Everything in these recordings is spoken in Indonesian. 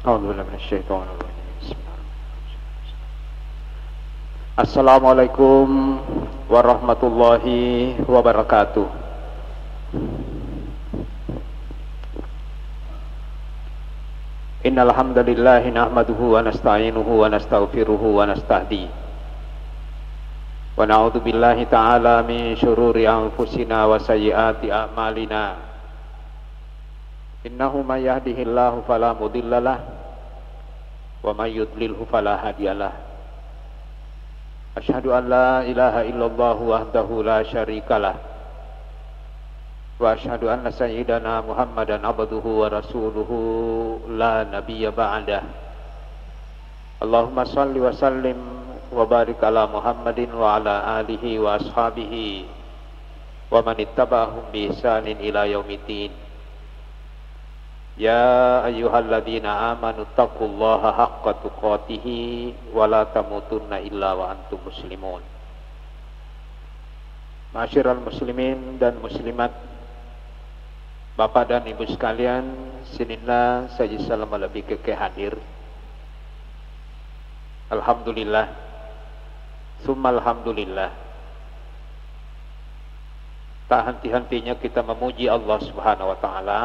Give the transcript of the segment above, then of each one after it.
أعوذ بالله من الشيطان الرجيم. بسم الله الرحمن الرحيم. Assalamualaikum warahmatullahi wabarakatuh. Innal hamdalillah nahmaduhu wa nasta'inuhu wa nastaghfiruhu wa nastahdi. Wa na'udzu billahi ta'ala min syururi anfusina wa sayyiati a'malina. Innahu may yahdihillahu fala mudhillalah wa may yudlilhu fala hadiyalah. Asyhadu an la ilaha illallah wahdahu la syarikalah wa asyhadu anna sayyidana Muhammadan abduhu wa rasuluhu la nabiyya ba'dah. Allahumma salli wa sallim wa barik ala Muhammadin wa ala alihi wa ashabihi wa man ittaba'ahum bi ihsanin ila yaumiddin. Ya ayyuhalladzina amanu taqullaha haqqa tuqatih wa la tamutunna illa wa antum muslimun. Ma'asyiral muslimin dan muslimat, Bapak dan Ibu sekalian, sinina saja salam lebih ke hadir. Alhamdulillah, summa alhamdulillah. Tak henti-hentinya kita memuji Allah Subhanahu wa taala,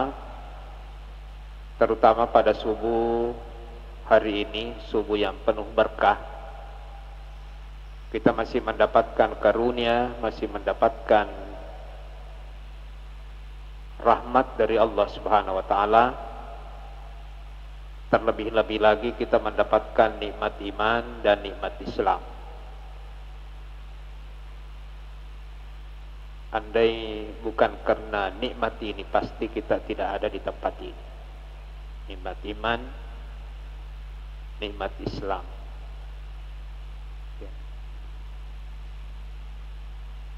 terutama pada subuh hari ini, subuh yang penuh berkah. Kita masih mendapatkan karunia, masih mendapatkan rahmat dari Allah Subhanahu wa taala. Terlebih-lebih lagi kita mendapatkan nikmat iman dan nikmat Islam. Andai bukan karena nikmat ini, pasti kita tidak ada di tempat ini. Nikmat iman, nikmat Islam.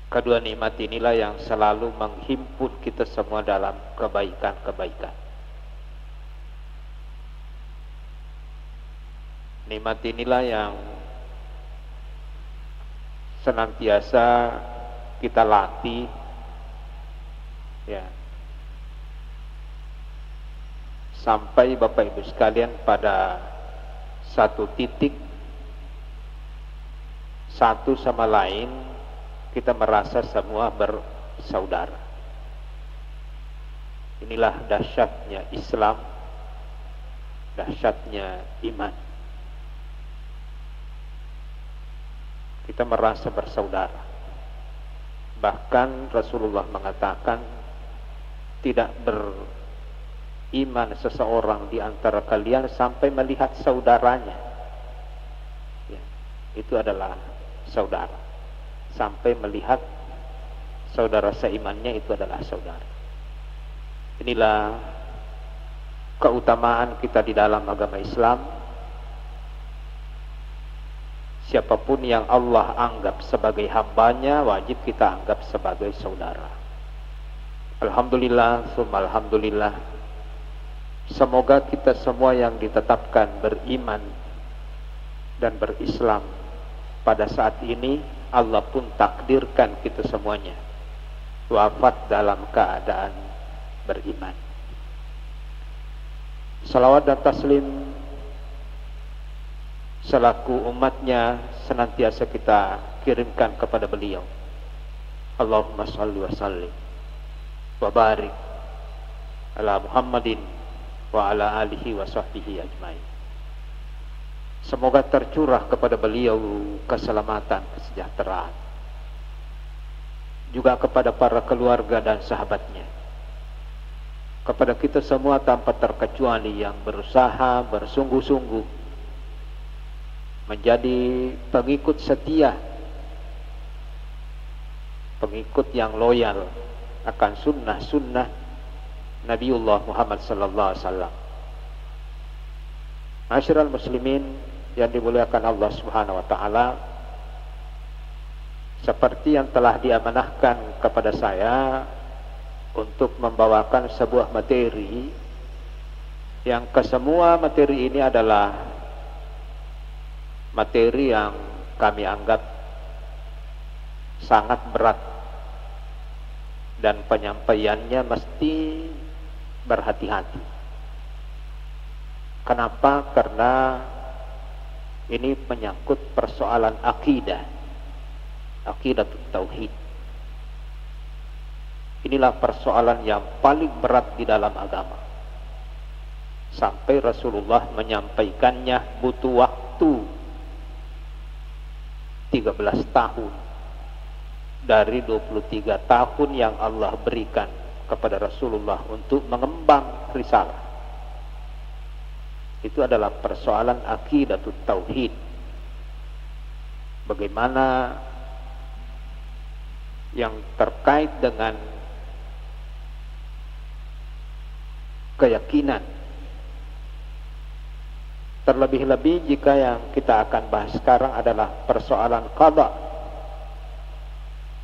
Kedua nikmat inilah yang selalu menghimpun kita semua dalam kebaikan-kebaikan. Nikmat inilah yang senantiasa kita latih, ya, sampai Bapak Ibu sekalian pada satu titik, satu sama lain kita merasa semua bersaudara. Inilah dahsyatnya Islam, dahsyatnya iman. Kita merasa bersaudara. Bahkan Rasulullah mengatakan tidak beriman seseorang di antara kalian sampai melihat saudaranya. Ya, itu adalah saudara. Sampai melihat saudara seimannya, itu adalah saudara. Inilah keutamaan kita di dalam agama Islam. Siapapun yang Allah anggap sebagai hambanya, wajib kita anggap sebagai saudara. Alhamdulillah, summa alhamdulillah. Semoga kita semua yang ditetapkan beriman dan berislam pada saat ini, Allah pun takdirkan kita semuanya wafat dalam keadaan beriman. Salawat dan taslim selaku umatnya senantiasa kita kirimkan kepada beliau. Allahumma salli wa sallim wa barik ala Muhammadin wa ala alihi wa sahbihi ajmain. Semoga tercurah kepada beliau keselamatan, kesejahteraan, juga kepada para keluarga dan sahabatnya, kepada kita semua tanpa terkecuali yang berusaha bersungguh-sungguh menjadi pengikut setia, pengikut yang loyal akan sunnah-sunnah Nabiullah Muhammad sallallahu alaihi wasallam. Ma'asyiral muslimin yang dimuliakan Allah Subhanahu wa taala, seperti yang telah diamanahkan kepada saya untuk membawakan sebuah materi yang kesemua materi ini adalah materi yang kami anggap sangat berat dan penyampaiannya mesti berhati-hati. Kenapa? Karena ini menyangkut persoalan akidah, akidah tauhid. Inilah persoalan yang paling berat di dalam agama. Sampai Rasulullah menyampaikannya butuh waktu 13 tahun dari 23 tahun yang Allah berikan kepada Rasulullah untuk mengembang risalah. Itu adalah persoalan aqidatut tauhid. Bagaimana yang terkait dengan keyakinan. Terlebih-lebih jika yang kita akan bahas sekarang adalah persoalan qada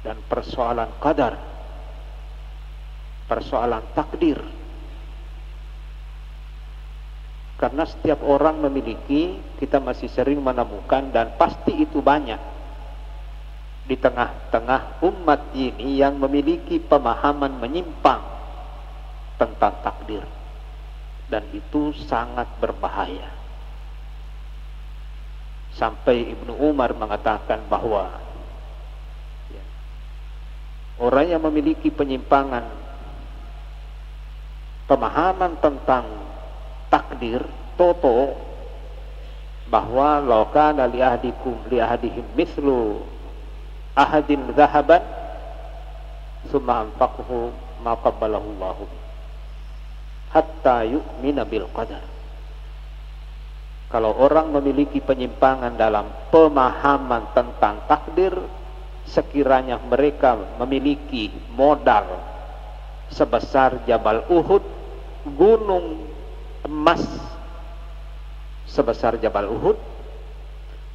dan persoalan qadar, persoalan takdir. Karena setiap orang memiliki, kita masih sering menemukan dan pasti itu banyak di tengah-tengah umat ini yang memiliki pemahaman menyimpang tentang takdir, dan itu sangat berbahaya. Sampai Ibnu Umar mengatakan bahwa orang yang memiliki penyimpangan pemahaman tentang takdir toto, bahwa laukana li ahadihim mislu ahadin zahaban summa anfaqahu ma qabbalahu Allahu hatta yu'mina bil qadar. Kalau orang memiliki penyimpangan dalam pemahaman tentang takdir, sekiranya mereka memiliki modal sebesar Jabal Uhud, gunung emas sebesar Jabal Uhud,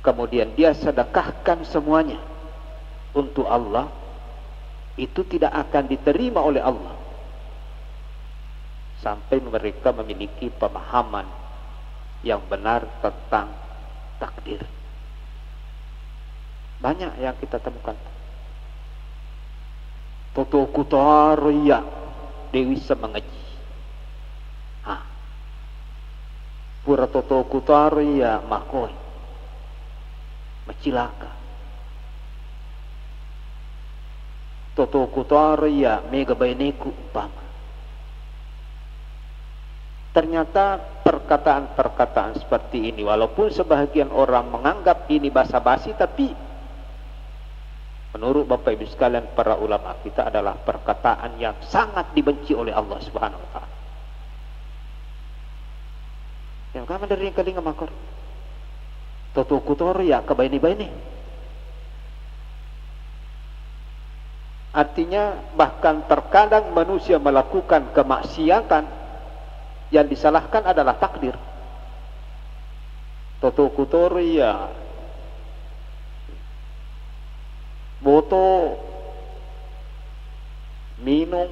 kemudian dia sedekahkan semuanya untuk Allah, itu tidak akan diterima oleh Allah sampai mereka memiliki pemahaman yang benar tentang takdir. Banyak yang kita temukan. Toto kutaria Dewi semengaji. Pura toto kutaria makoi macilaka. Toto kutaria mega baineku umpama. Ternyata perkataan-perkataan seperti ini, walaupun sebahagian orang menganggap ini basa-basi, tapi menurut Bapak Ibu sekalian para ulama kita adalah perkataan yang sangat dibenci oleh Allah Subhanahu wa taala. Yang kama dari kalinga makor. Toto kutor ya kebaini-baini. Artinya bahkan terkadang manusia melakukan kemaksiatan, yang disalahkan adalah takdir. Toto kutor ya boto minum,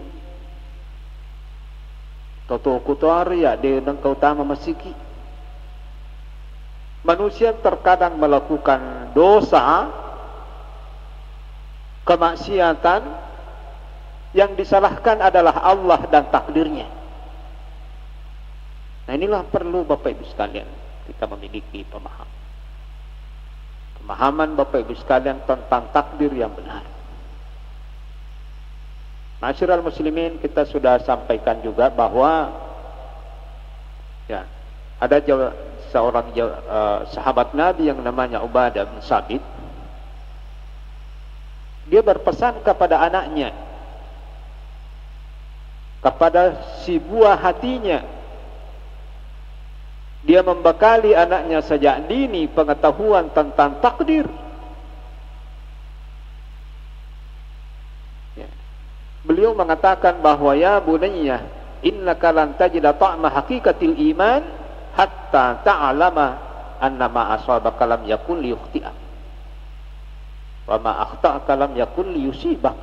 toto kutor ya de nengkau tama masiki. Manusia terkadang melakukan dosa, kemaksiatan, yang disalahkan adalah Allah dan takdirnya. Nah, inilah perlu Bapak Ibu sekalian kita memiliki pemahaman Bapak Ibu sekalian tentang takdir yang benar. Masyiral muslimin, kita sudah sampaikan juga bahwa ya, ada seorang sahabat Nabi yang namanya Ubadah bin Sabit. Dia berpesan kepada anaknya, kepada si buah hatinya. Dia membekali anaknya sejak dini pengetahuan tentang takdir. Ya. Beliau mengatakan bahwa ya bunayya, innaka lan tajida ta'ma haqiqatil iman hatta ta'lama anna ma asabaka lam yakun liyukhti'ak wa ma akhta'aka lam yakun liyusibak.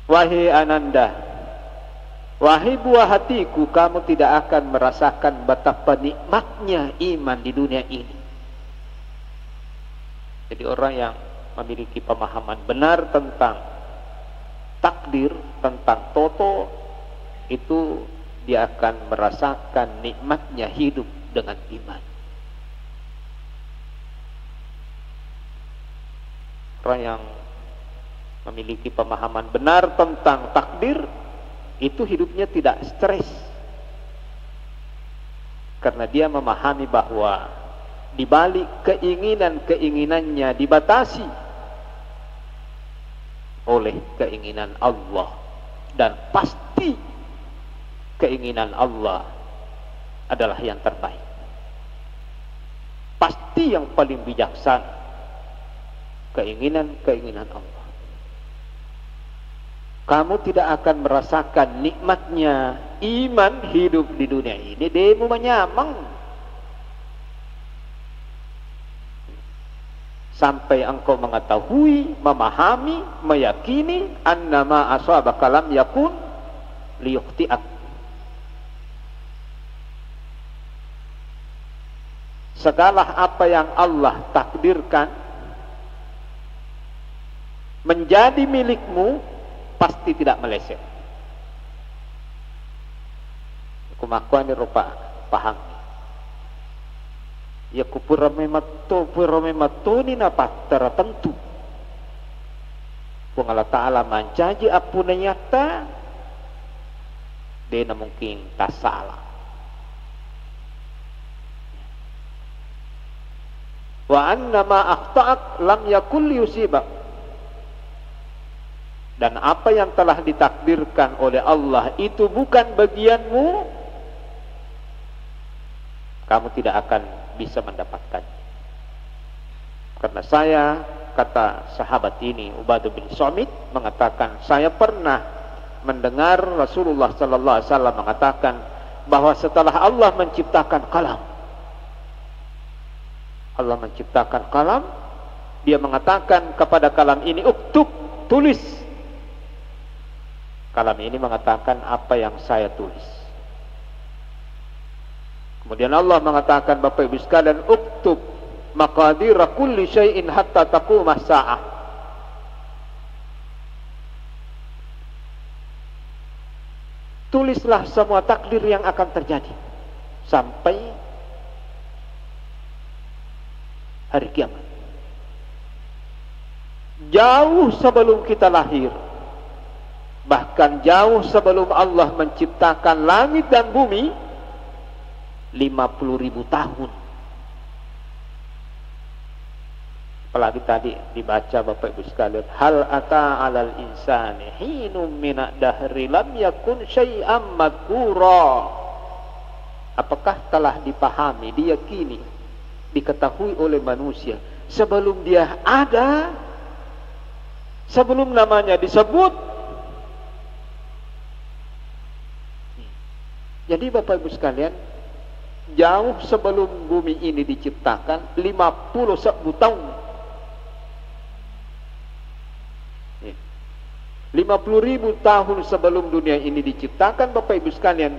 Wahai Ananda, wahai buah hatiku, kamu tidak akan merasakan betapa nikmatnya iman di dunia ini. Jadi orang yang memiliki pemahaman benar tentang takdir, tentang toto, itu dia akan merasakan nikmatnya hidup dengan iman. Orang yang memiliki pemahaman benar tentang takdir, itu hidupnya tidak stres, karena dia memahami bahwa di balik keinginannya dibatasi oleh keinginan Allah, dan pasti keinginan Allah adalah yang terbaik, pasti yang paling bijaksana keinginan Allah. Kamu tidak akan merasakan nikmatnya iman hidup di dunia ini demo menyamang, sampai engkau mengetahui, memahami, meyakini annama asabaka lam yakun liyukhti'ak. Segala apa yang Allah takdirkan menjadi milikmu pasti tidak meleset. Kumakuan rupa paham. Ya kupurame mato ni napa tertentu. Kung Allah Ta'ala mancaji apuna nyata, dia mungkin tak salah. Wa annama akhta'ak lam yakul yusibak. Dan apa yang telah ditakdirkan oleh Allah itu bukan bagianmu, kamu tidak akan bisa mendapatkan. Karena saya, kata sahabat ini Ubadah bin Samit mengatakan, saya pernah mendengar Rasulullah sallallahu alaihi wasallam mengatakan bahwa setelah Allah menciptakan kalam, dia mengatakan kepada kalam ini, uktub, tulis. Kalam ini mengatakan apa yang saya tulis. Kemudian Allah mengatakan, Bapak Ibu sekalian, uktub maqadira kulli syai'in hatta taqumah sa'ah. Tulislah semua takdir yang akan terjadi sampai hari kiamat. Jauh sebelum kita lahir, bahkan jauh sebelum Allah menciptakan langit dan bumi, 50.000 tahun. Apalagi tadi dibaca Bapak Ibu sekalian, hal ata 'alal insani hinum minad dahri lam yakun syai'am madhkura. Apakah telah dipahami, diyakini, diketahui oleh manusia sebelum dia ada, sebelum namanya disebut. Jadi Bapak Ibu sekalian, jauh sebelum bumi ini diciptakan, 50.000 tahun. 50.000 tahun sebelum dunia ini diciptakan, Bapak Ibu sekalian,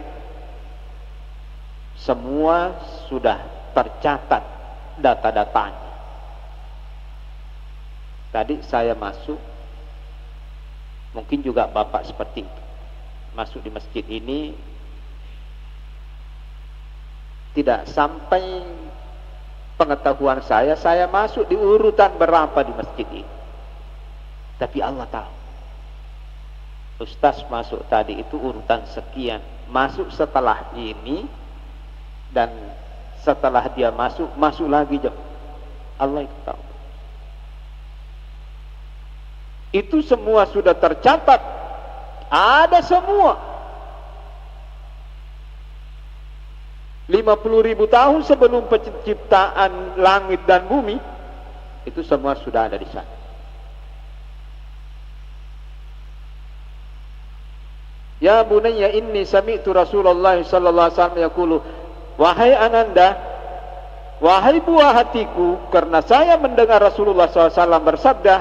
semua sudah tercatat data-datanya. Tadi saya masuk, mungkin juga Bapak seperti itu, masuk di masjid ini, tidak sampai pengetahuan saya masuk di urutan berapa di masjid ini. Tapi Allah tahu. Ustaz masuk tadi itu urutan sekian, masuk setelah ini, dan setelah dia masuk lagi. Allah itu tahu. Itu semua sudah tercatat, ada semua. 50.000 tahun sebelum penciptaan langit dan bumi, itu semua sudah ada di sana. Ya bunayya inni sami'tu Rasulullah sallallahu alaihi wasallam yaqulu, wahai ananda, wahai buah hatiku, karena saya mendengar Rasulullah SAW bersabda,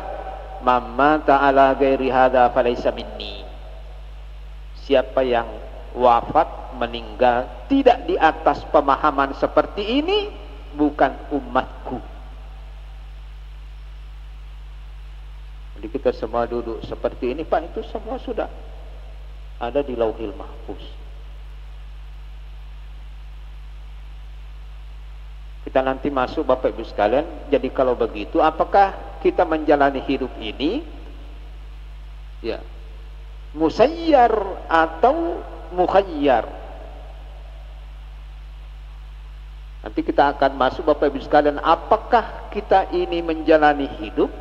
mamma ta'ala ghairi hadza falaysa minni. Siapa yang wafat, meninggal tidak di atas pemahaman seperti ini, bukan umatku. Jadi kita semua duduk seperti ini, Pak, itu semua sudah ada di Lauhil Mahfuz. Kita nanti masuk Bapak Ibu sekalian. Jadi kalau begitu, apakah kita menjalani hidup ini ya musayyar atau mukhayyar? Nanti kita akan masuk Bapak Ibu sekalian, apakah kita ini menjalani hidup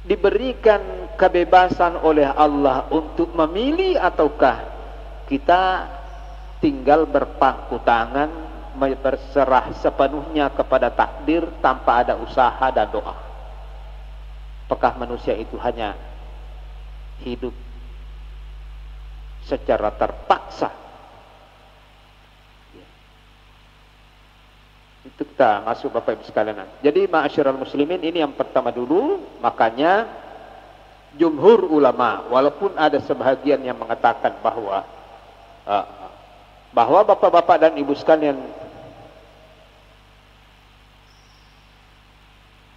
diberikan kebebasan oleh Allah untuk memilih, ataukah kita tinggal berpangku tangan berserah sepenuhnya kepada takdir tanpa ada usaha dan doa? Apakah manusia itu hanya hidup secara terpaksa? Itu kita masuk Bapak Ibu sekalian. Jadi ma'asyiral muslimin, ini yang pertama dulu. Makanya jumhur ulama, walaupun ada sebahagian yang mengatakan bahwa bapak-bapak dan ibu sekalian,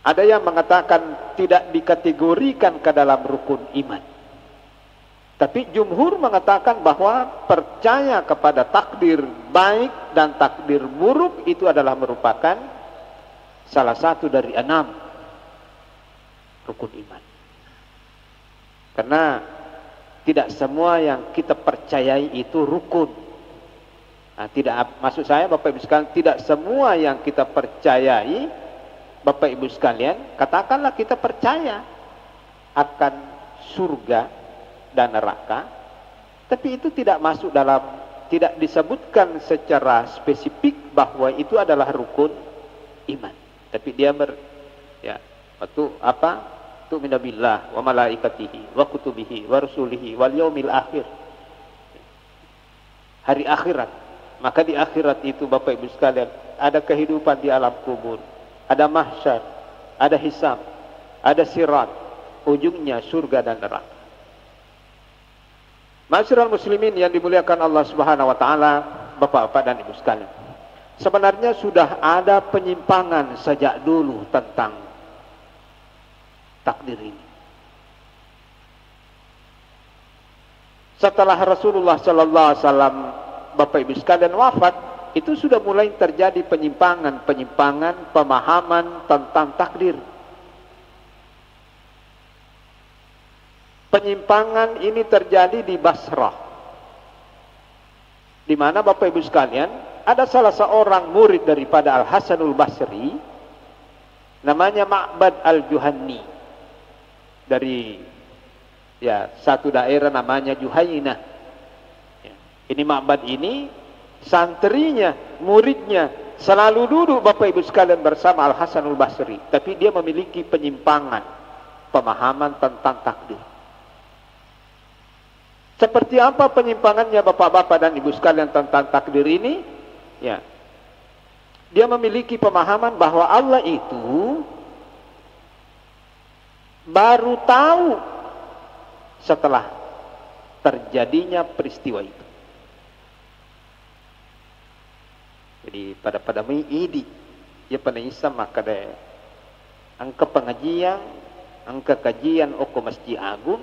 ada yang mengatakan tidak dikategorikan ke dalam rukun iman. Tapi jumhur mengatakan bahwa percaya kepada takdir baik dan takdir buruk itu adalah merupakan salah satu dari 6 rukun iman. Karena tidak semua yang kita percayai itu rukun. Nah, tidak, maksud saya Bapak Ibu sekalian, tidak semua yang kita percayai Bapak Ibu sekalian, katakanlah kita percaya akan surga dan neraka, tapi itu tidak masuk dalam, tidak disebutkan secara spesifik bahwa itu adalah rukun iman. Tapi dia tu'minu billah wa malaikatihi wa kutubihi wa rusulihi wal yaumil akhir, hari akhirat. Maka di akhirat itu Bapak Ibu sekalian, ada kehidupan di alam kubur, ada mahsyar, ada hisab, ada sirat, ujungnya surga dan neraka. Ma'asyiral muslimin yang dimuliakan Allah Subhanahu wa taala, Bapak-bapak dan Ibu sekalian. Sebenarnya sudah ada penyimpangan sejak dulu tentang takdir ini. Setelah Rasulullah sallallahu alaihi wasallam, Bapak Ibu sekalian, wafat, itu sudah mulai terjadi penyimpangan pemahaman tentang takdir. Penyimpangan ini terjadi di Basrah, di mana Bapak Ibu sekalian, ada salah seorang murid daripada Al-Hasanul Basri, namanya Ma'bad Al-Juhanni, dari satu daerah namanya Juhainah. Ini Ma'bad ini, santrinya, muridnya, selalu duduk Bapak Ibu sekalian bersama Al-Hasanul Basri, tapi dia memiliki penyimpangan pemahaman tentang takdir. Seperti apa penyimpangannya Bapak-bapak dan Ibu sekalian tentang takdir ini? Ya, dia memiliki pemahaman bahwa Allah itu baru tahu setelah terjadinya peristiwa itu. Jadi pada ini ya penisa maka deh angka pengajian, angka kajian oko Masjid Agung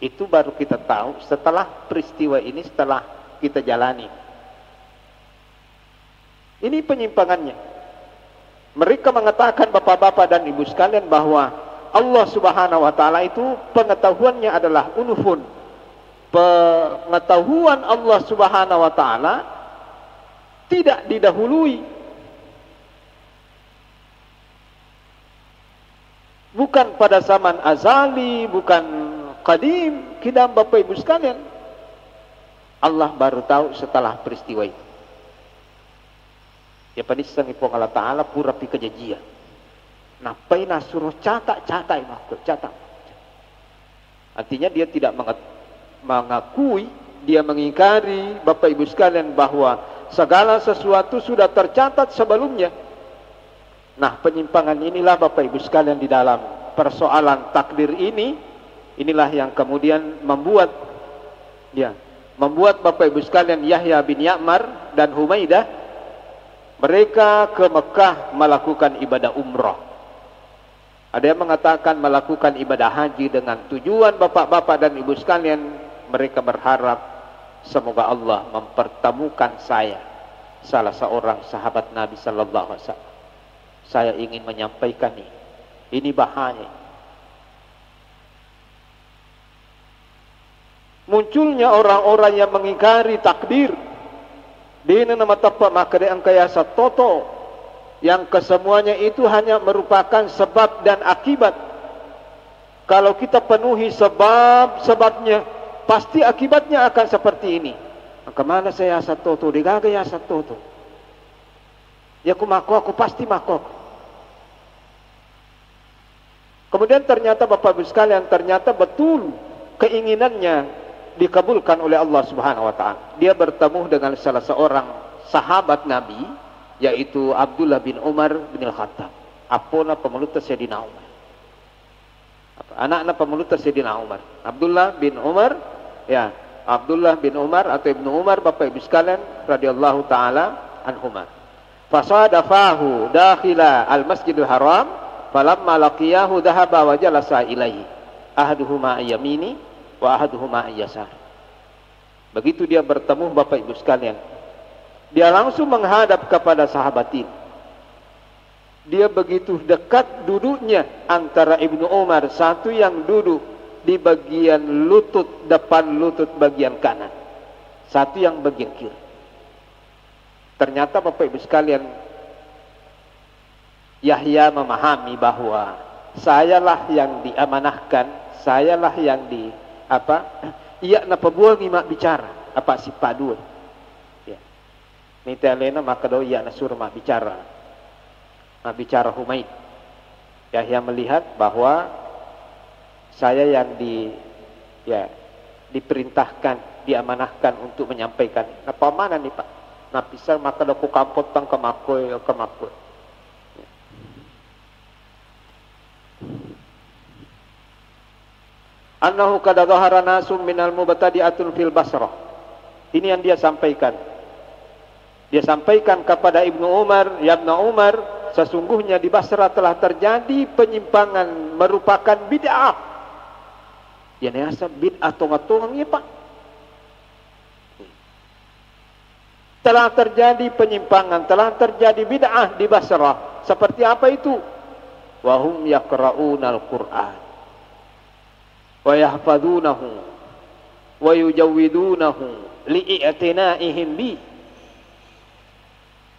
itu baru kita tahu setelah peristiwa ini, setelah kita jalani. Ini penyimpangannya. Mereka mengatakan Bapak-bapak dan Ibu sekalian bahwa Allah Subhanahu wa taala itu pengetahuannya adalah unufun. Pengetahuan Allah Subhanahu wa taala tidak didahului. Bukan pada zaman azali, bukan qadim, kidam Bapak Ibu sekalian. Allah baru tahu setelah peristiwa itu. Ya panisang ipong Allah Ta'ala pura pi kejajian. Napai nasuruh catak. Artinya dia tidak mengakui, dia mengingkari Bapak Ibu sekalian bahwa segala sesuatu sudah tercatat sebelumnya. Nah, penyimpangan inilah Bapak Ibu sekalian di dalam persoalan takdir ini. Inilah yang kemudian membuat Bapak Ibu sekalian Yahya bin Ya'mar dan Humaidah mereka ke Mekah melakukan ibadah umrah. Ada yang mengatakan melakukan ibadah haji dengan tujuan Bapak-bapak dan Ibu sekalian, mereka berharap semoga Allah mempertemukan saya salah seorang sahabat Nabi sallallahu alaihi wasallam. Saya ingin menyampaikan ini bahaya. Munculnya orang-orang yang mengingkari takdir. Dina nama tepat maka diangkaya satoto, yang kesemuanya itu hanya merupakan sebab dan akibat. Kalau kita penuhi sebab-sebabnya, pasti akibatnya akan seperti ini. Maka mana saya satoto, digaga ya satoto. Ya aku pasti maku. Kemudian ternyata Bapak Ibu sekalian, ternyata betul keinginannya dikabulkan oleh Allah Subhanahu wa taala. Dia bertemu dengan salah seorang sahabat Nabi, yaitu Abdullah bin Umar bin Al-Khattab. Apona pemelutas Sayyidina Umar. Anak-anak pemelutas Sayyidina Umar. Abdullah bin Umar, ya, Abdullah bin Umar atau Ibnu Umar, Bapak Ibu sekalian radhiyallahu taala anhuma. Fasadafahu dakhila al-Masjidil Haram, falamma laqiyahu dhahaba wa jalasa ilaihi. Ahaduhuma yamini wa ahaduhuma yasar. Begitu dia bertemu Bapak Ibu sekalian, dia langsung menghadap kepada sahabat ini. Dia begitu dekat duduknya antara Ibnu Umar, satu yang duduk di bagian lutut depan lutut bagian kanan, satu yang bagian kiri. Ternyata Bapak Ibu sekalian, Yahya memahami bahwa sayalah yang diamanahkan, sayalah yang iya napa bual ni mak bicara apa si padu ya ni telena maka do iya na suruh mak bicara Humaid. Yahya melihat bahwa saya yang diperintahkan, diamanahkan untuk menyampaikan. Apa mana nih Pak? Nah bisa maka do ku kampot tang kemakoi. Annahu qad dhahara nasum minal mubtadi'atun fil Basrah. Ini yang dia sampaikan. Dia sampaikan kepada Ibnu Umar, ya Ibnu Umar, sesungguhnya di Basrah telah terjadi penyimpangan merupakan bid'ah. Ya nasa bid'ah tonga-tongang ya Pak. Telah terjadi penyimpangan, telah terjadi bid'ah di Basrah. Seperti apa itu? Wa hum yaqra'unal Qur'an wa yahfadunahu wa yujawwidunahu li'i'tinaihim bi.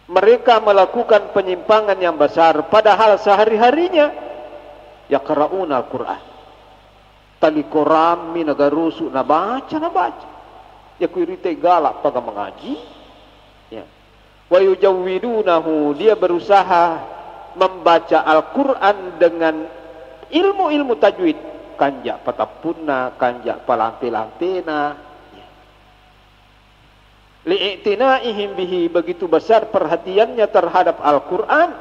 Mereka melakukan penyimpangan yang besar padahal sehari-harinya yaqra'una al-Qur'an. Tali Quran mi nagarusu na baca. Ya kuirite galak pada mengaji. Ya. Wa yujawwidunahu, dia berusaha membaca Al-Qur'an dengan ilmu-ilmu tajwid. Kanjak patapuna, kanjak palampe-lampena. Li'tinaihim bihi, begitu besar perhatiannya terhadap Al-Qur'an.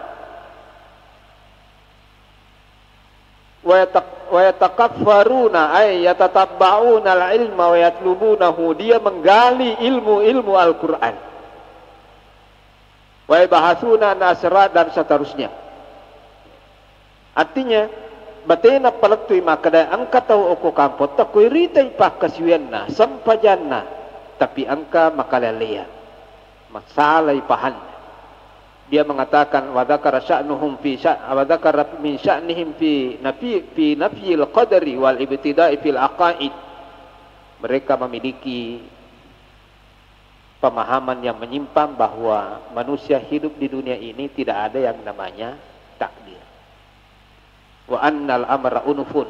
Wa yatakaffaruna ay yatatabba'una al-ilma wa yatlubunahu, dia menggali ilmu-ilmu Al-Qur'an. Wa yabahasuna nasra dan seterusnya. Artinya batena palatui makada angka tahu oko kampot takui ritai pak kasiwenna sampajanna, tapi angka makalaleya masalah ipahan. Dia mengatakan wa dzakara sya'nuhum fi wa dzakara min sya'nihim fi nafyil qadari wal ibtida'i fil aqaid. Mereka memiliki pemahaman yang menyimpang bahwa manusia hidup di dunia ini tidak ada yang namanya takdir. Wa annal amra unufun,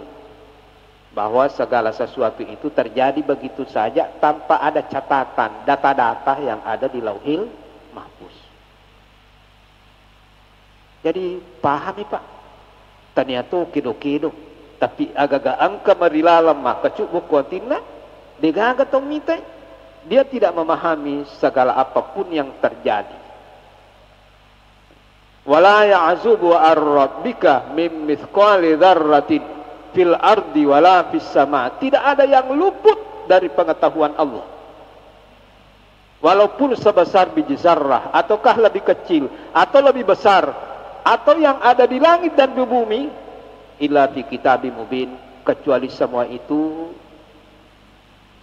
bahwa segala sesuatu itu terjadi begitu saja tanpa ada catatan, data-data yang ada di Lauhil Mahfuz. Jadi pahami Pak, ternyata kido-kido, tapi agak-agak angka marilalam maka cuk bukuatina, degaga tong minta, dia tidak memahami segala apapun yang terjadi. Wala ya'zubu ar-rabbika min mithqali dzarratin fil ardi wala fis sama. Tidak ada yang luput dari pengetahuan Allah. Walaupun sebesar biji zarrah, ataukah lebih kecil atau lebih besar, atau yang ada di langit dan di bumi, illa fi kitabim mubin, kecuali semua itu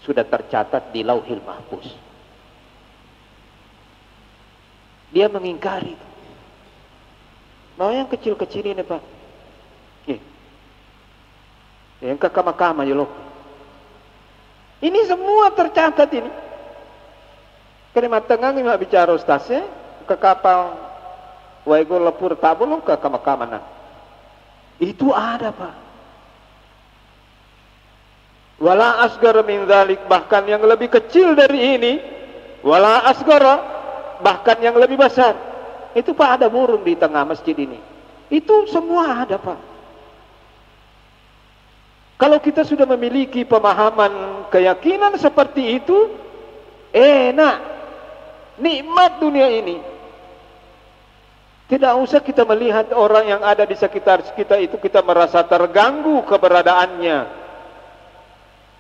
sudah tercatat di Lauhil Mahfuz. Dia mengingkari. Mau yang kecil-kecil ini Pak. Yang kakak-kakak ya loh. Ini semua tercatat ini. Kalimat tengah ini bicara ustaznya. Ke kapal Waigo lepur tabulung ke kamar-kamar. Itu ada Pak. Wala asgar min dzalik, bahkan yang lebih kecil dari ini. Wala asgara, bahkan yang lebih besar. Itu Pak ada burung di tengah masjid ini. Itu semua ada Pak. Kalau kita sudah memiliki pemahaman keyakinan seperti itu, enak, nikmat dunia ini. Tidak usah kita melihat orang yang ada di sekitar kita itu kita merasa terganggu keberadaannya.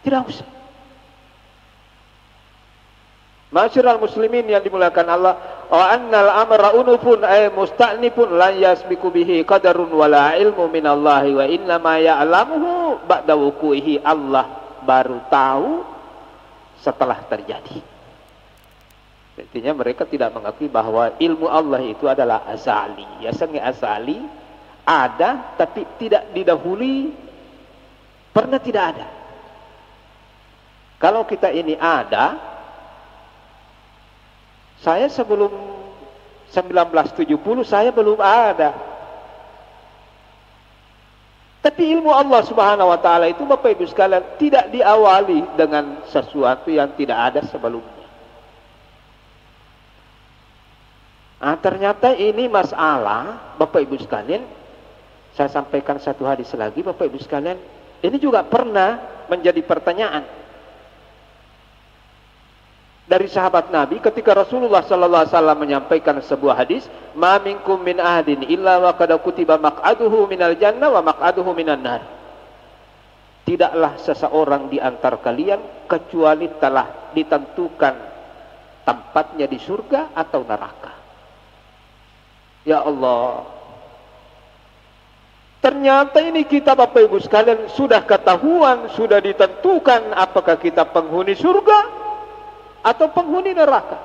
Tidak usah. Ma'asyiral muslimin yang dimuliakan Allah, wa annal amra unufun ay musta'nifun la yasbiqu bihi qadarun wala ilmu minallahi wa inna ma ya'lamuhu ba'da wuqu'ihi. Allah baru tahu setelah terjadi. Artinya mereka tidak mengakui bahwa ilmu Allah itu adalah azali. Ya sange azali ada tapi tidak didahului, pernah tidak ada. Kalau kita ini ada, saya sebelum 1970 saya belum ada. Tapi ilmu Allah Subhanahu wa taala itu Bapak Ibu sekalian tidak diawali dengan sesuatu yang tidak ada sebelumnya. Nah, ternyata ini masalah Bapak Ibu sekalian. Saya sampaikan satu hadis lagi Bapak Ibu sekalian. Ini juga pernah menjadi pertanyaan dari sahabat Nabi ketika Rasulullah sallallahu alaihi wasallam menyampaikan sebuah hadis, "Ma minkum min ahadin illa wa qad kutiba maq'aduhu minal jannah wa maq'aduhu minan nar." Tidaklah seseorang di antara kalian kecuali telah ditentukan tempatnya di surga atau neraka. Ya Allah. Ternyata ini kita Bapak Ibu sekalian sudah ketahuan, sudah ditentukan apakah kita penghuni surga atau penghuni neraka.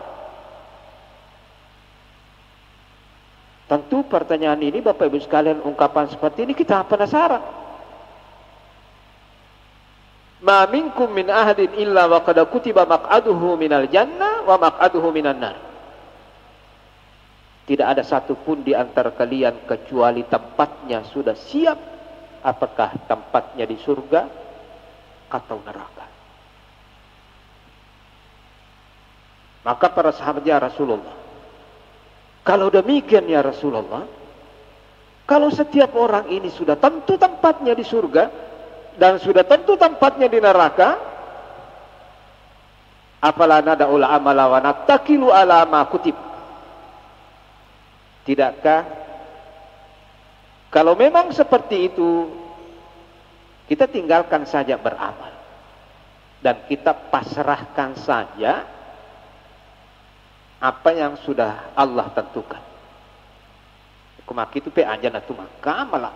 Tentu pertanyaan ini Bapak Ibu sekalian, ungkapan seperti ini kita penasaran. Ma minkum min ahadin illa wa qad kutiba maq'aduhu minal jannah wa maq'aduhu minan nar. Tidak ada satupun di antara kalian kecuali tempatnya sudah siap, apakah tempatnya di surga atau neraka. Maka para sahabat, ya Rasulullah, kalau demikian ya Rasulullah, kalau setiap orang ini sudah tentu tempatnya di surga dan sudah tentu tempatnya di neraka, afala nada'ul amala wa nattakilu ala ma kutib. Tidakkah kalau memang seperti itu, kita tinggalkan saja beramal dan kita pasrahkan saja apa yang sudah Allah tentukan. Kumaki itu pe anjana tu maka malah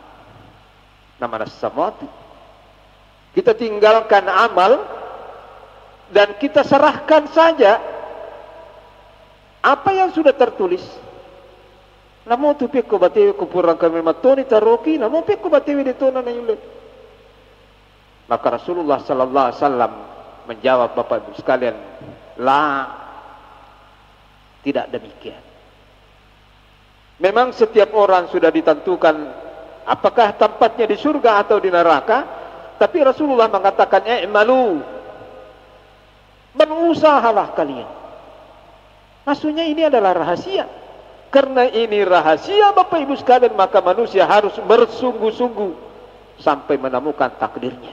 nama samawati. Kita tinggalkan amal dan kita serahkan saja apa yang sudah tertulis. Namo tu pe ko batewi ko purang kami matoni taroki, namo pe ko batewi detona na yulet. Maka Rasulullah sallallahu alaihi wasallam menjawab Bapak Ibu sekalian, la, tidak demikian. Memang setiap orang sudah ditentukan apakah tempatnya di surga atau di neraka, tapi Rasulullah mengatakan i'malu, berusahalah kalian. Maksudnya ini adalah rahasia. Karena ini rahasia Bapak Ibu sekalian, maka manusia harus bersungguh-sungguh sampai menemukan takdirnya.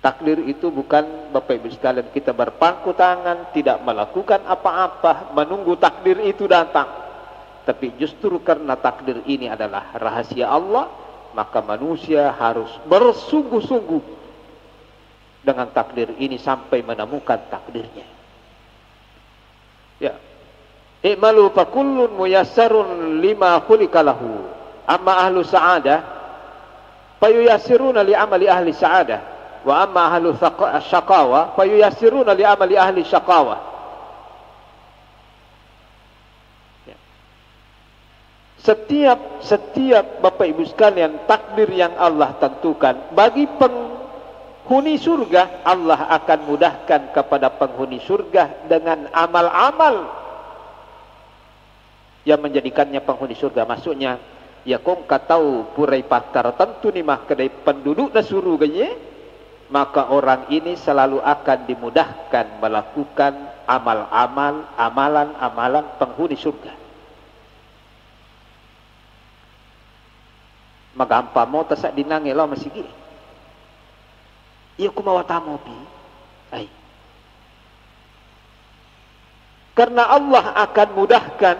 Takdir itu bukan Bapak Ibu sekalian kita berpangku tangan, tidak melakukan apa-apa, menunggu takdir itu datang. Tapi justru karena takdir ini adalah rahasia Allah, maka manusia harus bersungguh-sungguh dengan takdir ini sampai menemukan takdirnya. Ya. I'malu fa kullun muyassarun lima khuliqa lahu. Amma ahlu sa'adah fayuyassiruna li amali ahli sa'adah. Wa amma ahlu syaqawa fayuyassiruna li amali ahli syaqawa. Setiap Bapak Ibu sekalian, takdir yang Allah tentukan bagi penghuni surga, Allah akan mudahkan kepada penghuni surga dengan amal-amal yang menjadikannya penghuni surga. Maksudnya, ya kong katau purai pakar tentu ni mah kedai penduduk na surga ye, maka orang ini selalu akan dimudahkan melakukan amalan-amalan penghuni surga. Magampa mo tasak dinangi lo masih gini. Iya kumawa tamo pi. Ay. Karena Allah akan mudahkan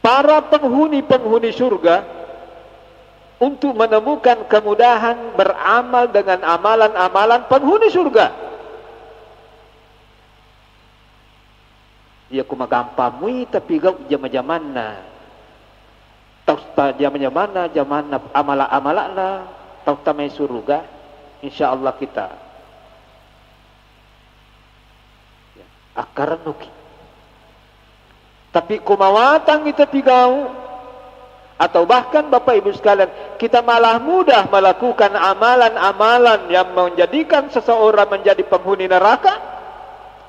para penghuni surga untuk menemukan kemudahan beramal dengan amalan-amalan penghuni surga. Iya kumagampa mui tapi gau jama-jaman na. Tahu zamannya mana amala-amalana tahu tamai surga, insyaallah kita akaran nuki. Tapi kumawatang kita pigau atau bahkan Bapak Ibu sekalian, kita malah mudah melakukan amalan-amalan yang menjadikan seseorang menjadi penghuni neraka,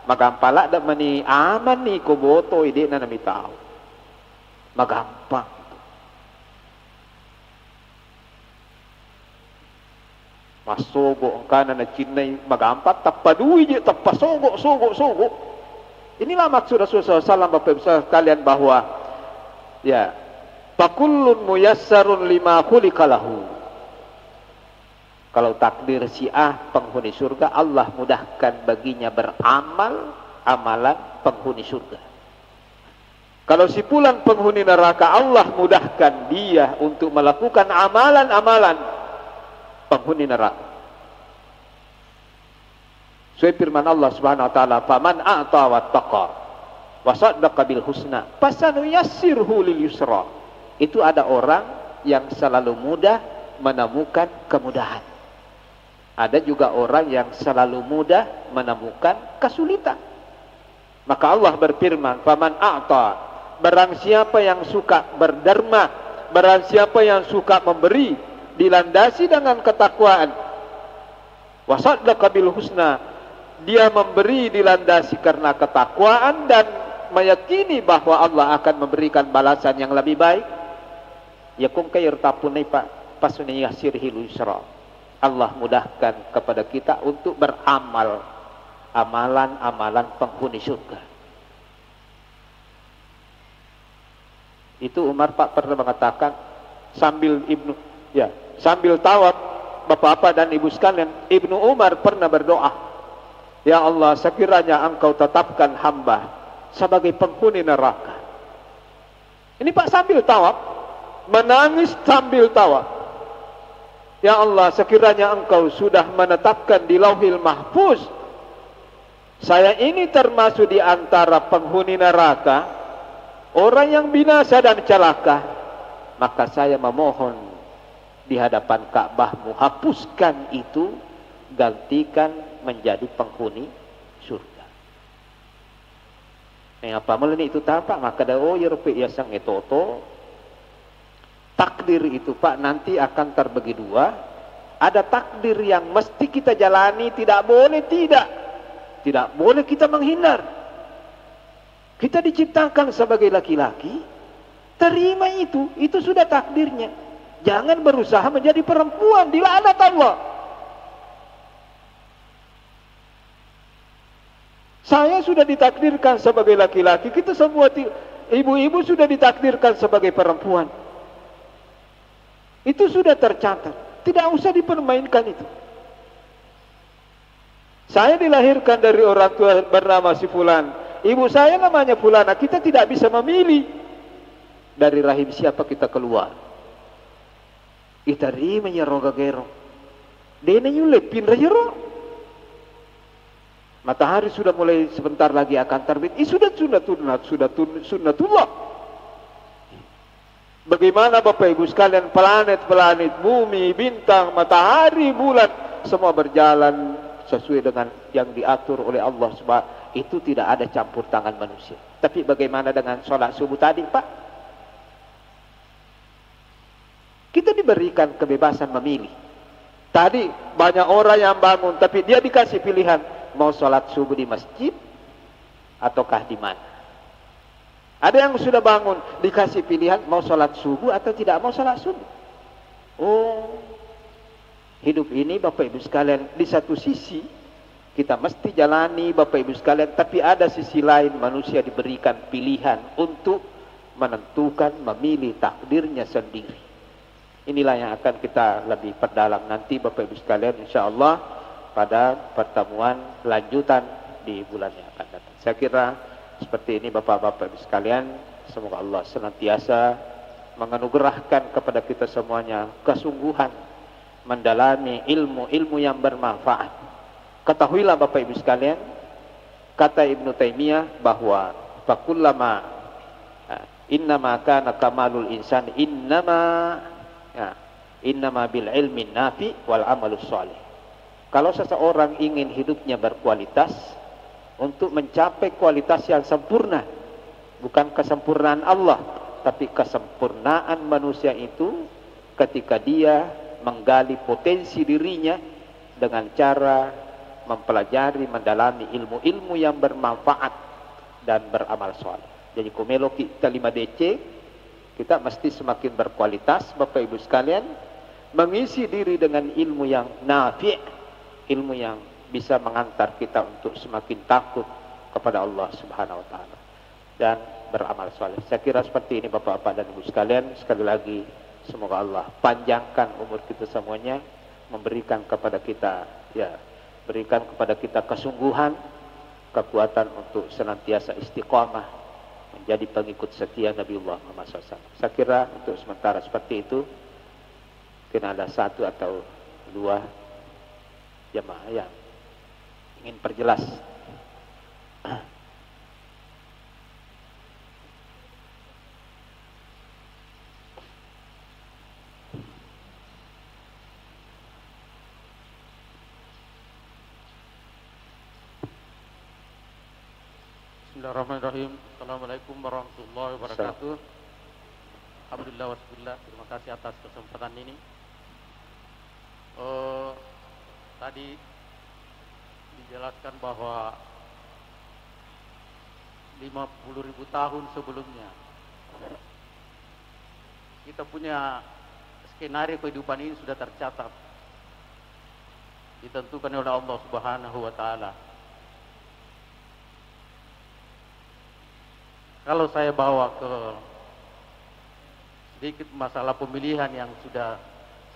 magampala dak mani aman ni kuboto ide na nami tahu. Magampang. Masogo kana na cinay magampat tapadui je tapasogo sogo. Inilah maksud Rasulullah SAW Bapak Ibu sekalian bahwa ya fakullun muyassarun lima khuliqalahu. Kalau takdir si penghuni surga, Allah mudahkan baginya beramal amalan penghuni surga. Kalau si pulang penghuni neraka, Allah mudahkan dia untuk melakukan amalan-amalan penghuni neraka. Sesuai firman Allah Subhanahu wa taala, "Faman a'ta wattaqa wa saddaqa bil husna, fasanuyassirhu lil yusra." Itu ada orang yang selalu mudah menemukan kemudahan. Ada juga orang yang selalu mudah menemukan kesulitan. Maka Allah berfirman, "Faman a'ta," barang siapa yang suka berderma, barang siapa yang suka memberi, dilandasi dengan ketakwaan, wasaddaqa bil husna, dia memberi dilandasi karena ketakwaan dan meyakini bahwa Allah akan memberikan balasan yang lebih baik, yakum kayir tapunai pasuni yasirhil yusra. Allah mudahkan kepada kita untuk beramal amalan-amalan penghuni surga. Itu Umar Pak pernah mengatakan sambil tawaf, Bapak-bapak dan Ibu sekalian, Ibnu Umar pernah berdoa, "Ya Allah, sekiranya Engkau tetapkan hamba sebagai penghuni neraka." Ini Pak sambil tawaf, menangis sambil tawaf. "Ya Allah, sekiranya Engkau sudah menetapkan di Lauhil Mahfuz saya ini termasuk di antara penghuni neraka, orang yang binasa dan celaka, maka saya memohon di hadapan Ka'bahmu, hapuskan itu, gantikan menjadi penghuni surga." Apa melini itu tampak, maka dah ya sang etoto. Takdir itu Pak nanti akan terbagi dua. Ada takdir yang mesti kita jalani, tidak boleh kita menghindar. Kita diciptakan sebagai laki-laki, terima itu sudah takdirnya. Jangan berusaha menjadi perempuan, dilaknat Allah. Saya sudah ditakdirkan sebagai laki-laki, kita semua ibu-ibu sudah ditakdirkan sebagai perempuan. Itu sudah tercatat, tidak usah dipermainkan itu. Saya dilahirkan dari orang tua bernama si fulan, ibu saya namanya fulana, kita tidak bisa memilih dari rahim siapa kita keluar. Kita rima nyeroga gero, dene nyulepin rajero. Matahari sudah mulai sebentar lagi akan terbit. Sudah sunnatullah. Bagaimana Bapak Ibu sekalian, planet-planet, bumi, bintang, matahari, bulan, semua berjalan sesuai dengan yang diatur oleh Allah Subhanahu. Itu tidak ada campur tangan manusia. Tapi bagaimana dengan sholat subuh tadi Pak? Kita diberikan kebebasan memilih. Tadi banyak orang yang bangun, tapi dia dikasih pilihan mau sholat subuh di masjid ataukah di mana. Ada yang sudah bangun dikasih pilihan mau sholat subuh atau tidak mau sholat subuh. Oh, hidup ini Bapak Ibu sekalian, di satu sisi kita mesti jalani Bapak Ibu sekalian, tapi ada sisi lain manusia diberikan pilihan untuk menentukan, memilih takdirnya sendiri. Inilah yang akan kita lebih perdalam nanti Bapak Ibu sekalian, insya Allah pada pertemuan lanjutan di bulan yang akan datang. Saya kira seperti ini Bapak-Bapak Ibu sekalian, semoga Allah senantiasa menganugerahkan kepada kita semuanya kesungguhan mendalami ilmu-ilmu yang bermanfaat. Ketahuilah Bapak Ibu sekalian, kata Ibnu Taimiyah bahwa fakullama innama kana kamalul insan innama bil ilmi nafi wal amalus shalih. Kalau seseorang ingin hidupnya berkualitas, untuk mencapai kualitas yang sempurna, bukan kesempurnaan Allah, tapi kesempurnaan manusia itu ketika dia menggali potensi dirinya dengan cara mempelajari, mendalami ilmu-ilmu yang bermanfaat dan beramal soleh. Jadi kumelo kita 5DC, kita mesti semakin berkualitas Bapak Ibu sekalian, mengisi diri dengan ilmu yang nafi', ilmu yang bisa mengantar kita untuk semakin takut kepada Allah Subhanahu wa taala dan beramal soleh. Saya kira seperti ini Bapak-bapak dan Ibu sekalian. Sekali lagi semoga Allah panjangkan umur kita semuanya, memberikan kepada kita berikan kepada kita kesungguhan, kekuatan untuk senantiasa istiqamah menjadi pengikut setia Nabiullah Muhammad SAW. Saya kira untuk sementara seperti itu. Mungkin ada satu atau dua jemaah yang ingin perjelas. Bismillahirrahmanirrahim. Assalamualaikum warahmatullahi wabarakatuh. Alhamdulillah wasbillah. Terima kasih atas kesempatan ini. Tadi dijelaskan bahwa 50.000 tahun sebelumnya kita punya skenario kehidupan ini sudah tercatat, ditentukan oleh Allah Subhanahu wa taala. Kalau saya bawa ke sedikit masalah pemilihan yang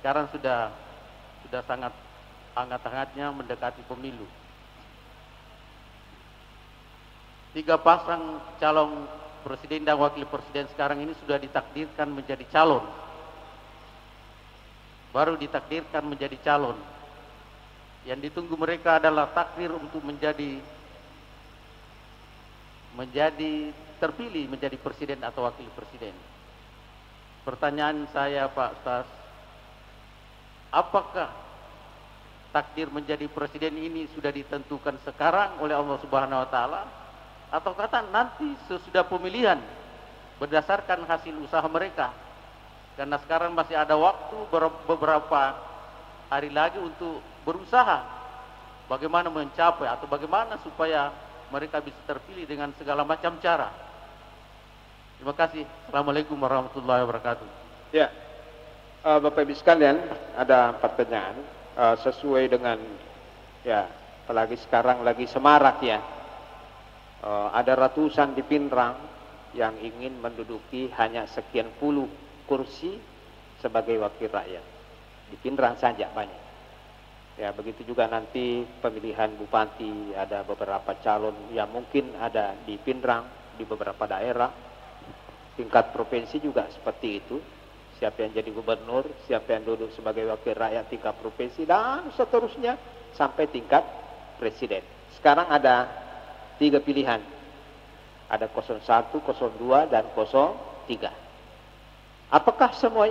sekarang sudah sangat hangat-hangatnya mendekati pemilu. 3 pasang calon presiden dan wakil presiden sekarang ini sudah ditakdirkan menjadi calon. Baru ditakdirkan menjadi calon. Yang ditunggu mereka adalah takdir untuk menjadi terpilih menjadi presiden atau wakil presiden. Pertanyaan saya Pak Ustaz, apakah takdir menjadi presiden ini sudah ditentukan sekarang oleh Allah Subhanahu wa taala, atau kata nanti sesudah pemilihan berdasarkan hasil usaha mereka? Karena sekarang masih ada waktu beberapa hari lagi untuk berusaha bagaimana mencapai atau bagaimana supaya mereka bisa terpilih dengan segala macam cara. Terima kasih. Assalamualaikum warahmatullahi wabarakatuh. Ya, Bapak Ibu sekalian, ada pertanyaan sesuai dengan apalagi sekarang lagi semarak ya. Ada ratusan di Pinrang yang ingin menduduki hanya sekian puluh kursi sebagai wakil rakyat. Di Pinrang saja banyak. Ya, begitu juga nanti pemilihan bupati, ada beberapa calon yang mungkin ada di Pinrang, di beberapa daerah. Tingkat provinsi juga seperti itu. Siapa yang jadi gubernur, siapa yang duduk sebagai wakil rakyat tingkat provinsi, dan seterusnya sampai tingkat presiden. Sekarang ada 3 pilihan. Ada 01, 02, dan 03. Apakah semua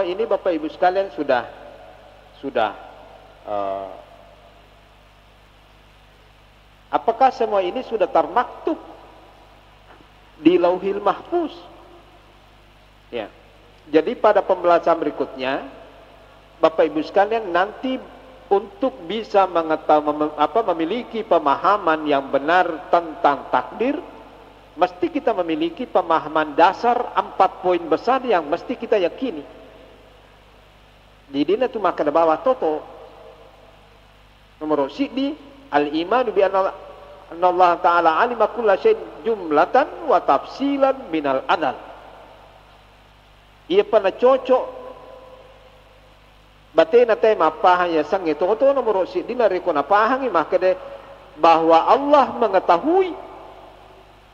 ini Bapak Ibu sekalian sudah apakah semua ini sudah termaktub di Lauhil Mahfuz? Ya. Jadi pada pembelajaran berikutnya, Bapak Ibu sekalian, nanti untuk bisa memiliki pemahaman yang benar tentang takdir, mesti kita memiliki pemahaman dasar 4 poin besar yang mesti kita yakini. Jadi itu maka ada bawah toto. Nomor sidi al-imanu bi anna Allah Ta'ala alima kulla syai'in jumlatan wa tafsilan minal adal. Ia pernah cocok batena tema pahang ya sang itu nomor sidi na rekona pahang maka de bahwa Allah mengetahui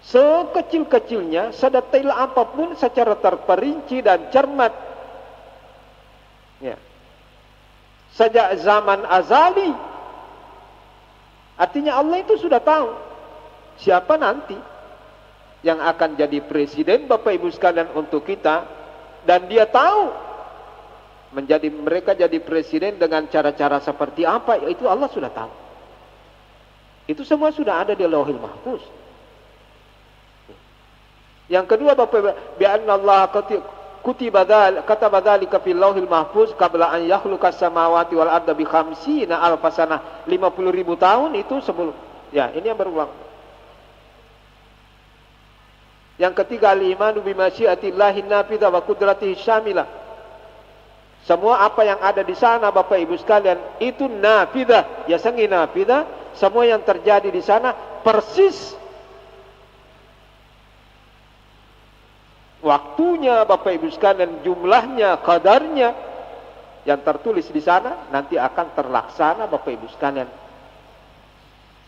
sekecil-kecilnya sedetail apapun secara terperinci dan cermat. Ya. Sejak zaman azali. Artinya Allah itu sudah tahu siapa nanti yang akan jadi presiden Bapak Ibu sekalian untuk kita, dan dia tahu mereka jadi presiden dengan cara-cara seperti apa, itu Allah sudah tahu. Itu semua sudah ada di Lauhil Mahfuz. Yang kedua Bapak Ibu, bi anna Allah kataba dzalika fil Lauhil Mahfuz qabla an yakhluqas samawati wal arda bi 50 alf sanah, 50.000 tahun itu sebelum. Ya, ini yang berulang. Yang ketiga al-imanu bi masyiatillahi nafidha wa qudratihi syamilah. Semua apa yang ada di sana Bapak Ibu sekalian itu nafidha, ya sangi nafidha, semua yang terjadi di sana persis waktunya Bapak Ibu sekalian, jumlahnya, kadarnya yang tertulis di sana nanti akan terlaksana Bapak Ibu sekalian.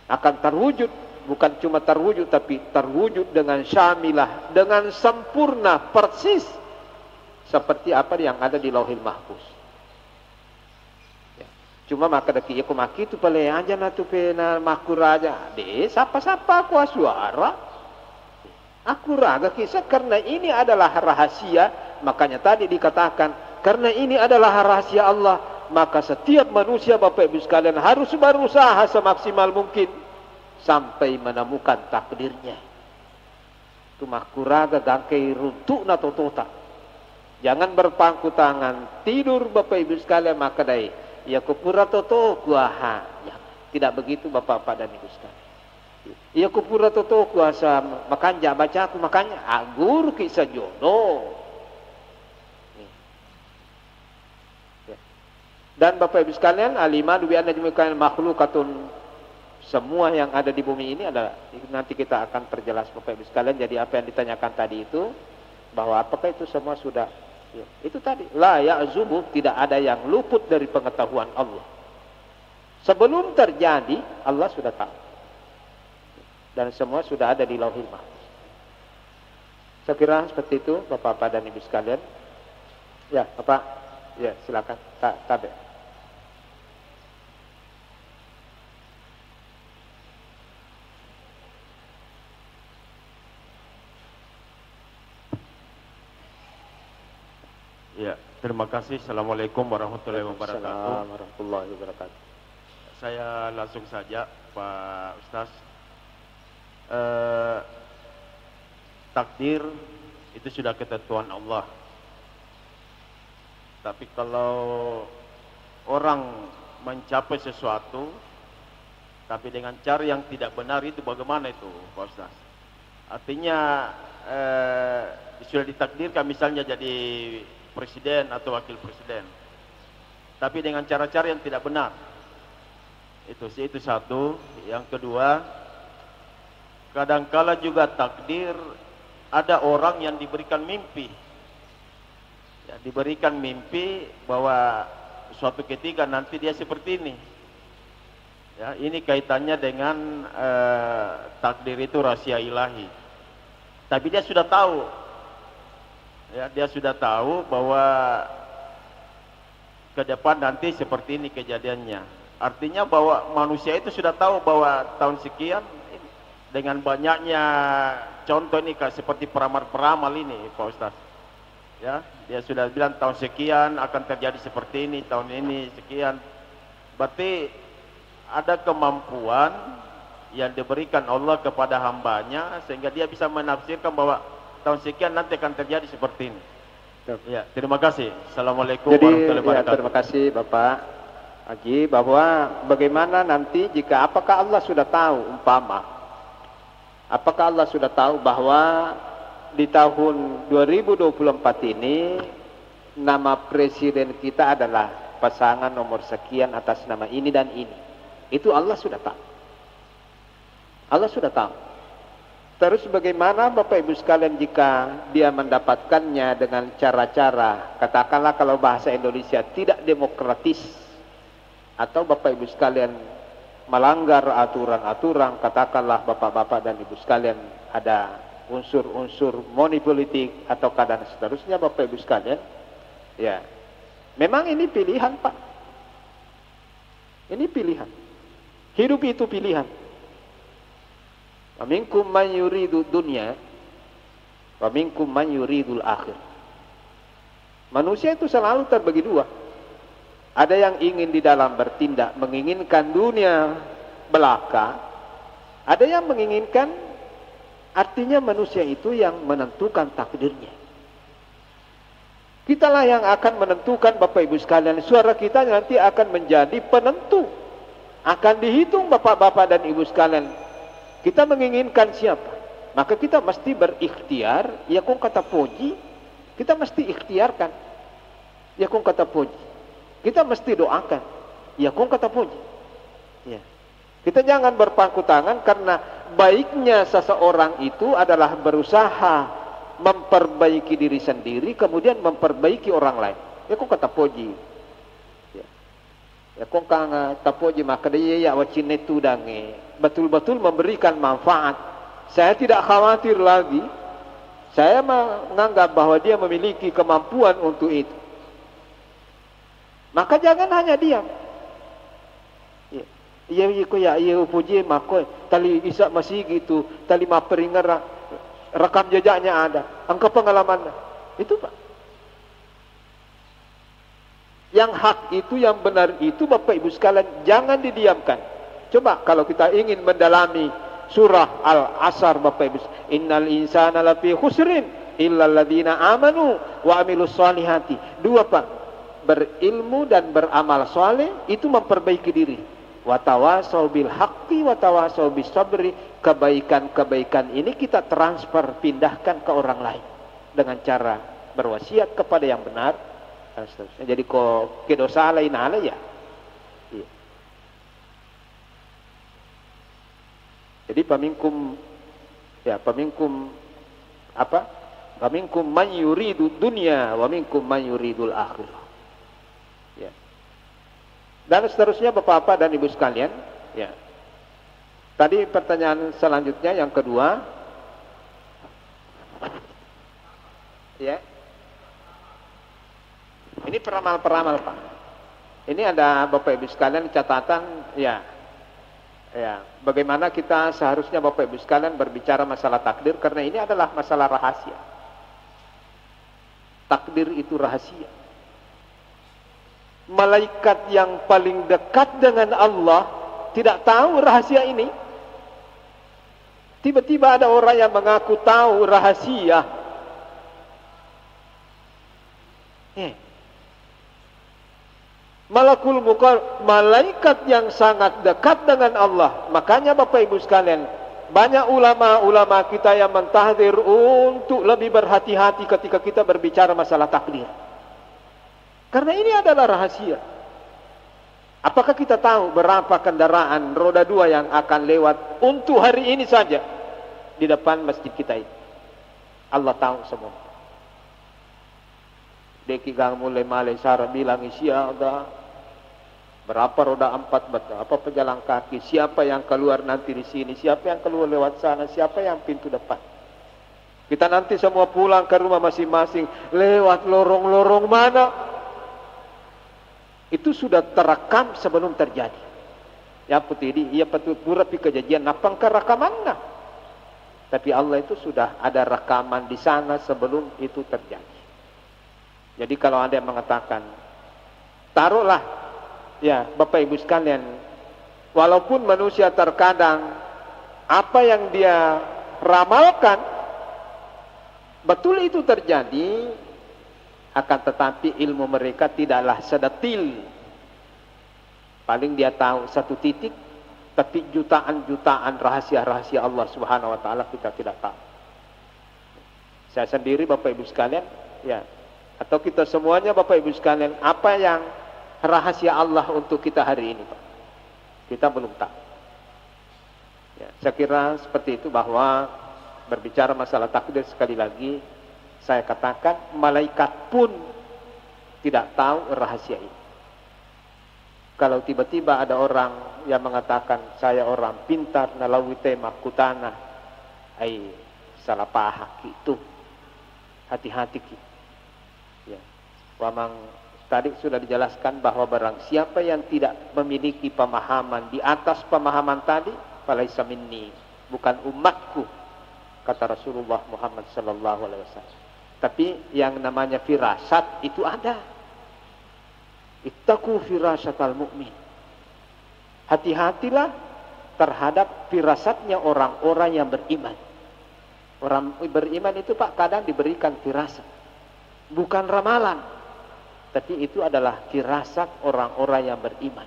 Akan terwujud, bukan cuma terwujud tapi terwujud dengan syamilah, dengan sempurna, persis seperti apa yang ada di Lauhil Mahfuz. Ya. Cuma maka daki aku maki tu pale aja na tu pena makuraja. De siapa-siapa aku suara. Aku raga kisah karena ini adalah rahasia, makanya tadi dikatakan karena ini adalah rahasia Allah, maka setiap manusia Bapak Ibu sekalian harus berusaha semaksimal mungkin sampai menemukan takdirnya. Itu makuraga gangkai runtuk na totota. Jangan berpangku tangan tidur Bapak Ibu sekalian maka dai ya kupura toto kuaha. Ya, tidak begitu Bapak-bapak dan Ibu sekalian. Ia kupura toto kuasa makanja baca aku makanya agur kisah jodoh. Dan Bapak Ibu sekalian, al-imanu bi anna jami'al makhlukatun, semua yang ada di bumi ini adalah, nanti kita akan perjelas Bapak Ibu sekalian. Jadi apa yang ditanyakan tadi itu, bahwa apakah itu semua sudah, ya, itu tadi la ya'zubu, tidak ada yang luput dari pengetahuan Allah. Sebelum terjadi Allah sudah tahu. Dan semua sudah ada di Lauhil Mahfuz. Saya kira seperti itu Bapak-bapak dan Ibu sekalian. Ya, Bapak. Ya, silakan. Tabe. Ya, terima kasih. Assalamualaikum warahmatullahi wabarakatuh. Assalamualaikum warahmatullahi wabarakatuh. Saya langsung saja, Pak Ustaz. Takdir itu sudah ketentuan Allah. Tapi kalau orang mencapai sesuatu tapi dengan cara yang tidak benar, itu bagaimana itu Pak Ustaz? Artinya sudah ditakdirkan misalnya jadi presiden atau wakil presiden, tapi dengan cara-cara yang tidak benar. Itu satu. Yang kedua, kadangkala juga takdir ada orang yang diberikan mimpi. Ya, diberikan mimpi bahwa suatu ketika nanti dia seperti ini. Ya, ini kaitannya dengan takdir itu rahasia ilahi. Tapi dia sudah tahu. Ya, dia sudah tahu bahwa ke depan nanti seperti ini kejadiannya. Artinya bahwa manusia itu sudah tahu bahwa tahun sekian dengan banyaknya contoh ini seperti peramal-peramal ini Pak Ustaz. Ya, dia sudah bilang tahun sekian akan terjadi seperti ini, tahun ini sekian. Berarti ada kemampuan yang diberikan Allah kepada hambanya sehingga dia bisa menafsirkan bahwa tahun sekian nanti akan terjadi seperti ini. Ya, terima kasih. Assalamualaikum Jadi warahmatullahi ya, wabarakatuh. terima kasih Bapak Haji, bahwa bagaimana nanti jika apakah Allah sudah tahu apakah Allah sudah tahu bahwa di tahun 2024 ini nama presiden kita adalah pasangan nomor sekian atas nama ini dan ini. Itu Allah sudah tahu. Allah sudah tahu. Terus bagaimana Bapak Ibu sekalian jika dia mendapatkannya dengan cara-cara, katakanlah kalau bahasa Indonesia tidak demokratis, atau Bapak Ibu sekalian melanggar aturan-aturan, katakanlah Bapak-bapak dan Ibu sekalian ada unsur-unsur money politik atau dan seterusnya Bapak Ibu sekalian, ya memang ini pilihan Pak, ini pilihan, hidup itu pilihan. Wa minkum man yuridu dunya wa minkum man yuridul akhir. Manusia itu selalu terbagi dua. Ada yang ingin di dalam bertindak menginginkan dunia belaka, ada yang menginginkan, artinya manusia itu yang menentukan takdirnya. Kitalah yang akan menentukan Bapak Ibu sekalian. Suara kita nanti akan menjadi penentu. Akan dihitung Bapak-bapak dan Ibu sekalian. Kita menginginkan siapa? Maka kita mesti berikhtiar. Ya kung kata puji, kita mesti ikhtiarkan. Ya kung kata puji, kita mesti doakan. Ya kung kata puji. Ya. Kita jangan berpangku tangan, karena baiknya seseorang itu adalah berusaha memperbaiki diri sendiri, kemudian memperbaiki orang lain. Ya kung kata puji. Ya kung kata puji, maka dia ya wacinetu dange betul-betul memberikan manfaat. Saya tidak khawatir lagi. Saya menganggap bahwa dia memiliki kemampuan untuk itu. Maka jangan hanya diam. Iya puji mako tali isa masih gitu, tali maperingar rekam jejaknya ada, angka pengalaman itu Pak. Yang hak itu, yang benar itu Bapak Ibu sekalian jangan didiamkan. Coba kalau kita ingin mendalami surah Al-Asr Bapak Ibu, innal insana lafi khusrin illal ladzina amanu wa amilus solihati. Dua Pak, berilmu dan beramal soleh itu memperbaiki diri. Watawasau bil haqqi watawasau bis sabri. Kebaikan-kebaikan ini kita transfer, pindahkan ke orang lain dengan cara berwasiat kepada yang benar dan seterusnya. Jadi kok kedosa lain ala ya. Iya. Jadi paminkum apa? Paminkum man yuridu dunya wa minkum man yuridul akhirah. Ya. Dan seterusnya Bapak-bapak dan Ibu sekalian, ya. Tadi pertanyaan selanjutnya yang kedua, ya. Ini peramal-peramal Pak. Ini ada Bapak Ibu sekalian catatan, ya. Ya, bagaimana kita seharusnya Bapak Ibu sekalian berbicara masalah takdir, karena ini adalah masalah rahasia. Takdir itu rahasia. Malaikat yang paling dekat dengan Allah tidak tahu rahasia ini. Tiba-tiba ada orang yang mengaku tahu rahasia. Malakul Muqarrab, malaikat yang sangat dekat dengan Allah. Makanya Bapak Ibu sekalian, banyak ulama-ulama kita yang mentahdir untuk lebih berhati-hati ketika kita berbicara masalah takdir. Karena ini adalah rahasia. Apakah kita tahu berapa kendaraan roda 2 yang akan lewat untuk hari ini saja di depan masjid kita ini? Allah tahu semua. Deki gang mulai malai sara bilang siapa, berapa roda 4, berapa pejalan kaki, siapa yang keluar nanti di sini, siapa yang keluar lewat sana, siapa yang pintu depan. Kita nanti semua pulang ke rumah masing-masing lewat lorong-lorong mana? Itu sudah terekam sebelum terjadi. Ya putih ini, ia patut purapi kejadian napangka rekamannya. Tapi Allah itu sudah ada rekaman di sana sebelum itu terjadi. Jadi kalau ada yang mengatakan, taruhlah, ya Bapak Ibu sekalian, walaupun manusia terkadang apa yang dia ramalkan betul itu terjadi, akan tetapi ilmu mereka tidaklah sedetil. Paling dia tahu satu titik, tapi jutaan-jutaan rahasia-rahasia Allah Subhanahu wa taala kita tidak tahu. Saya sendiri Bapak Ibu sekalian, ya, atau kita semuanya Bapak Ibu sekalian, apa yang rahasia Allah untuk kita hari ini, Pak? Kita belum tahu. Ya, saya kira seperti itu, bahwa berbicara masalah takdir, sekali lagi saya katakan malaikat pun tidak tahu rahasia ini. Kalau tiba-tiba ada orang yang mengatakan saya orang pintar nalawite makutana, ai salah paham itu. Hati-hati kita. Ya. Wamang tadi sudah dijelaskan bahwa barang siapa yang tidak memiliki pemahaman di atas pemahaman tadi, falaisa minni, bukan umatku, kata Rasulullah Muhammad sallallahu alaihi wasallam. Tapi yang namanya firasat itu ada. Ittaqu firasatal mu'min. Hati-hatilah terhadap firasatnya orang-orang yang beriman. Orang beriman itu Pak kadang diberikan firasat, bukan ramalan, tapi itu adalah firasat orang-orang yang beriman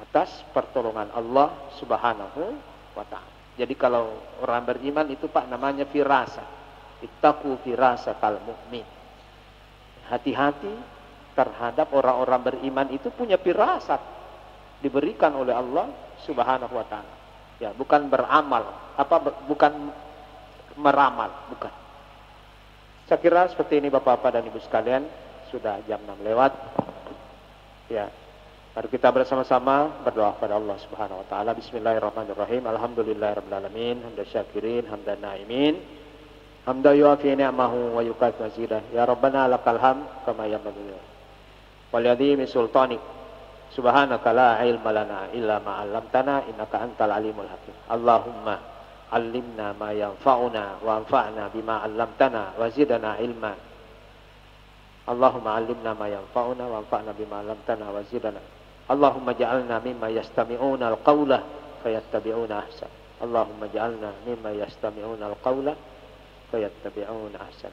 atas pertolongan Allah Subhanahu wa ta'ala. Jadi kalau orang beriman itu Pak namanya firasat. Ittaqu firasatal mu'min. Hati-hati terhadap orang-orang beriman itu punya firasat diberikan oleh Allah Subhanahu wa ta'ala. Ya, bukan beramal, bukan meramal, bukan. Saya kira seperti ini Bapak-bapak dan Ibu sekalian, sudah jam 6 lewat. Ya. Mari kita bersama-sama berdoa kepada Allah Subhanahu wa taala. Bismillahirrahmanirrahim. Alhamdulillahirabbil alamin, hamdan syakirin, hamdan naimin. Hamdan yuafi ni'amahu wa yukafi mazidah. Ya Rabbana lakal hamd kama yanbaghi wal yadhimi sultanik. Subhanaka la ilma lana illa ma 'allamtana innaka antal alimul hakim. Allahumma 'allimna ma yanfa'una wa anfa'na bima 'allamtana wa zidna ilma. Allahumma 'allimna ma yanfa'una wa anfa'na bima 'allamtana wa zidna. Allahumma ja'alna mimma yastami'una al-qawla fayattabi'una ahsan. Allahumma ja'alna mimma yastami'una al-qawla fayattabi'una ahsan.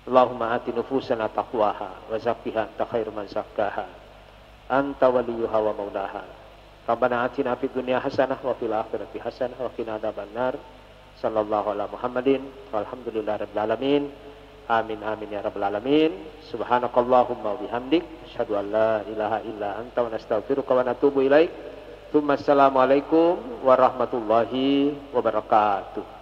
Allahumma ati nufusana taqwaha wa zakkiha anta khairu man zakkaha. Anta waliyuha wa maulaha. Rabbana atina fid dunya hasanah wa fil akhirati hasanah wa qina adzabannar. Sallallahu ala Muhammadin walhamdulillahirabbil alamin. Amin amin ya rabbal alamin. Subhanakallahumma wa bihamdik asyhadu an la ilaha illa anta wa nastaghfiruka wa natubu ilaik. Tsumma assalamu alaikum warahmatullahi wabarakatuh.